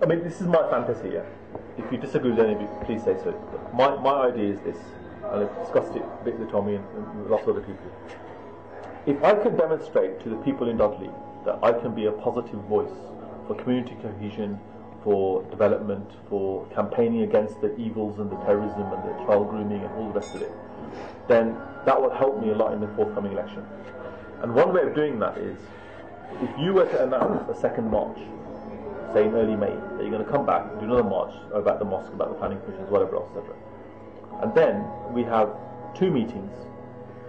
I mean, this is my fantasy, yeah. If you disagree with any of you, please say so. My idea is this, and I've discussed it a bit with Tommy and lots of other people. If I can demonstrate to the people in Dudley that I can be a positive voice for community cohesion, for development, for campaigning against the evils and the terrorism and the child grooming and all the rest of it, then that will help me a lot in the forthcoming election. And one way of doing that is, if you were to announce a second march, say in early May, that you're going to come back and do another march about the mosque, about the planning commissions, whatever else, etc. And then we have 2 meetings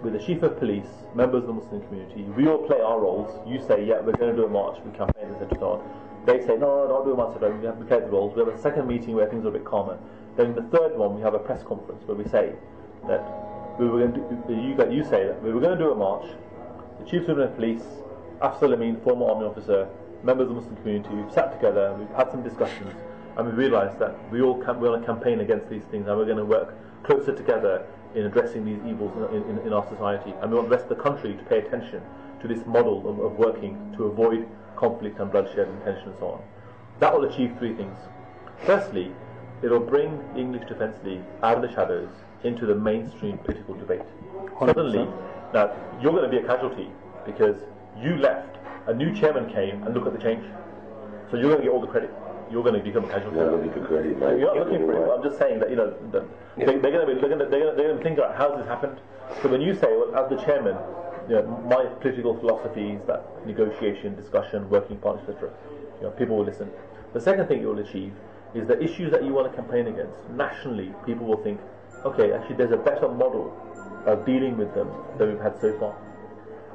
with the chief of police, members of the Muslim community. We all play our roles. You say, yeah, we're going to do a march, we campaign, etc. They say, no, don't do a march, etc. We play the roles. We have a second meeting where things are a bit calmer. Then in the third one, we have a press conference where we say that we were going to you say that we were going to do a march. The chief of police, Afzal Amin, former army officer, members of the Muslim community, we've sat together, we've had some discussions, and we realised that we're on a campaign against these things, and we're going to work closer together in addressing these evils in our society. And we want the rest of the country to pay attention to this model of working to avoid conflict and bloodshed and tension and so on. That will achieve 3 things. Firstly, it will bring the English Defence League out of the shadows into the mainstream political debate. 100%. Suddenly, now, you're going to be a casualty because you left, a new chairman came, and look at the change. So you're going to get all the credit. You're going to become a casualty. You're looking for credit, mate. You're not looking for it. I'm just saying that, you know, they're going to think about how this happened. So when you say, well, as the chairman, you know, my political philosophy is that negotiation, discussion, working partnership, etc. You know, people will listen. The second thing you will achieve is the issues that you want to campaign against. Nationally, people will think, okay, actually, there's a better model of dealing with them than we've had so far.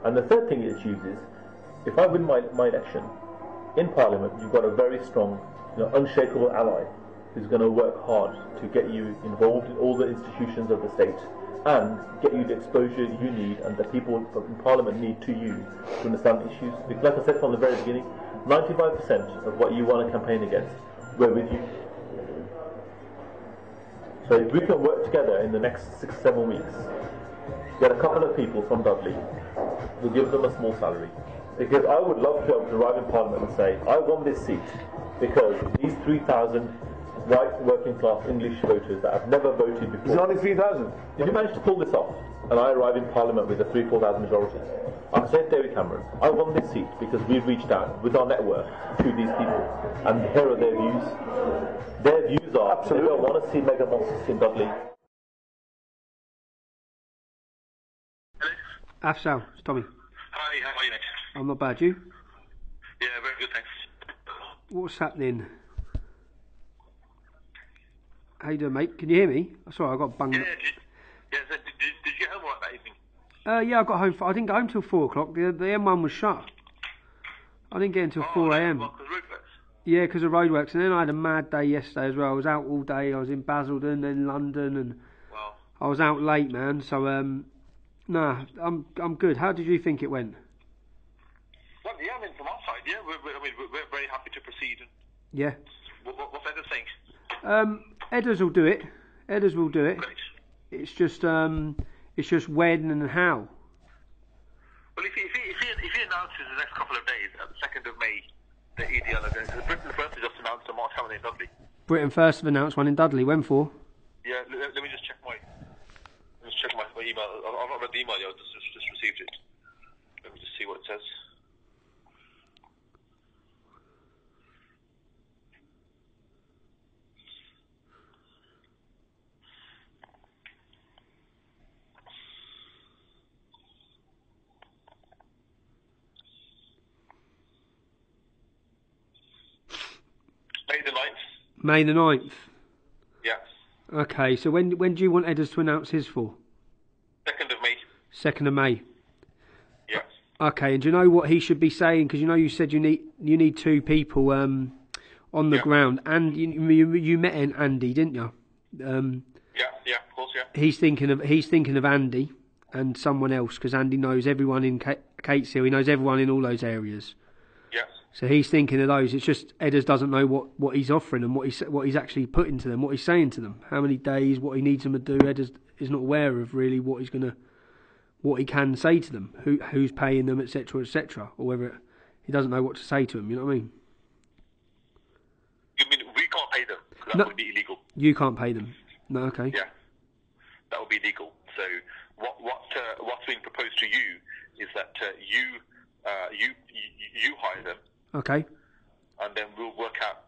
And the third thing it achieves is, if I win my election in Parliament, you've got a very strong, you know, unshakable ally who's going to work hard to get you involved in all the institutions of the state and get you the exposure you need and the people in Parliament need to you to understand the issues. Because like I said from the very beginning, 95% of what you want to campaign against, we're with you. So if we can work together in the next 6-7 weeks, get a couple of people from Dudley, we'll give them a small salary. Because I would love to be able to arrive in Parliament and say, I won this seat because these 3,000 white working class English voters that have never voted before. It's only 3,000. Did you manage to pull this off? And I arrive in Parliament with a 3,000-4,000 majority. I say to David Cameron, I won this seat because we've reached out with our network to these people. And here are their views. Their views are, absolutely, they don't want to see mega mosques in Dudley. Hello? Afzal, it's Tommy. Hi, how are you, mate? I'm not bad, you? Yeah, very good, thanks. What's happening? How you doing, mate? Can you hear me? Sorry, I got bunged. Yeah, so did you get home all right that evening? Yeah, I got home. I didn't get home till 4 o'clock. The M1 was shut. I didn't get until 4 a.m. Well, because roadworks. Yeah, because of roadworks. And then I had a mad day yesterday as well. I was out all day. I was in Basildon, then London, and Wow. I was out late, man. So nah, I'm good. How did you think it went? Well, yeah, I mean, from our side, yeah, we're very happy to proceed. Yeah. What's Edgar saying? Edders will do it. Edders will do it. Great. It's just when and how. Well, if he announces in the next couple of days, at the 2nd of May, the EDL are going to... Britain First has just announced a march having in Dudley. Britain First have announced one in Dudley. When for? Yeah, let me just check my email. I've not read the email yet, I just received it. Let me just see what it says. May the 9th. May the 9th. Yeah. Okay, so when do you want Edders to announce his for? 2nd of May. 2nd of May. Yeah. Okay, and do you know what he should be saying? Because you know you said you need 2 people on the ground, and you met Andy, didn't you? Yeah, of course, yeah. He's thinking of Andy and someone else because Andy knows everyone in Cateshill. He knows everyone in all those areas. Yeah. So he's thinking of those. It's just Edders doesn't know what he's offering them, what he's actually putting to them, what he's saying to them, how many days, what he needs them to do. Edders is not aware of really what he can say to them, who's paying them, etc., or whether he doesn't know what to say to them. You know what I mean? You pay them, because that No. would be illegal. You can't pay them. No, okay. Yeah, that would be illegal. So what's being proposed to you is that you hire them, Okay. and then we'll work out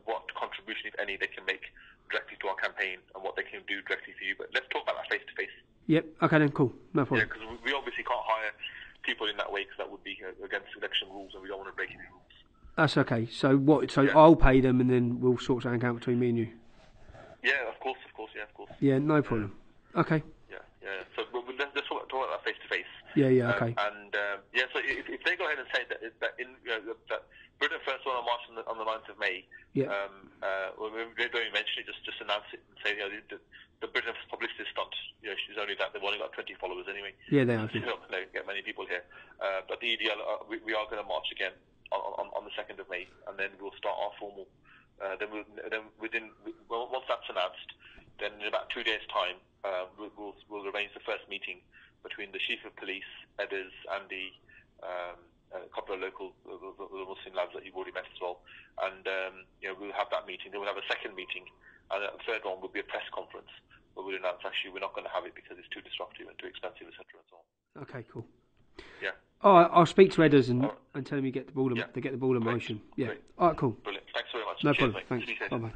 what contribution, if any, they can make directly to our campaign and what they can do directly for you. But let's talk about that face to face. Yep. Okay then. Cool. No Yeah, problem. because we obviously can't hire people in that way, because that would be against election rules, and we don't want to break any rules. That's okay. So what? So Yeah. I'll pay them, and then we'll sort something out between me and you. Yeah, of course, yeah, of course. Yeah. No problem. Okay. Yeah. So let's talk about that face to face. Yeah. Okay. So if they go ahead and say that Britain First will march on the 9th of May, Yeah. they don't even mention it, just announce it and say, the Britain publicity stunt, she's only that, they've only got 20 followers anyway. Yeah, they are. So you're not going to get many people here. But the EDL, we are going to march again on the 2nd of May, and then we'll start our formal. Once that's announced, then in about 2 days' time, we'll arrange the first meeting between the Chief of Police, Edders, Andy, a couple of local Muslim lads that you've already met as well, and we'll have that meeting. Then we'll have a second meeting, and the third one will be a press conference where we'll announce actually we're not going to have it because it's too disruptive and too expensive, etc. and so on. Okay. Cool. Yeah. Oh, I'll speak to Edders and tell him you get the ball. Yeah. They get the ball in Great. motion. Yeah. Great. All right. Cool. Brilliant. Thanks very much. No Cheers, problem. mate. Thanks. Bye bye.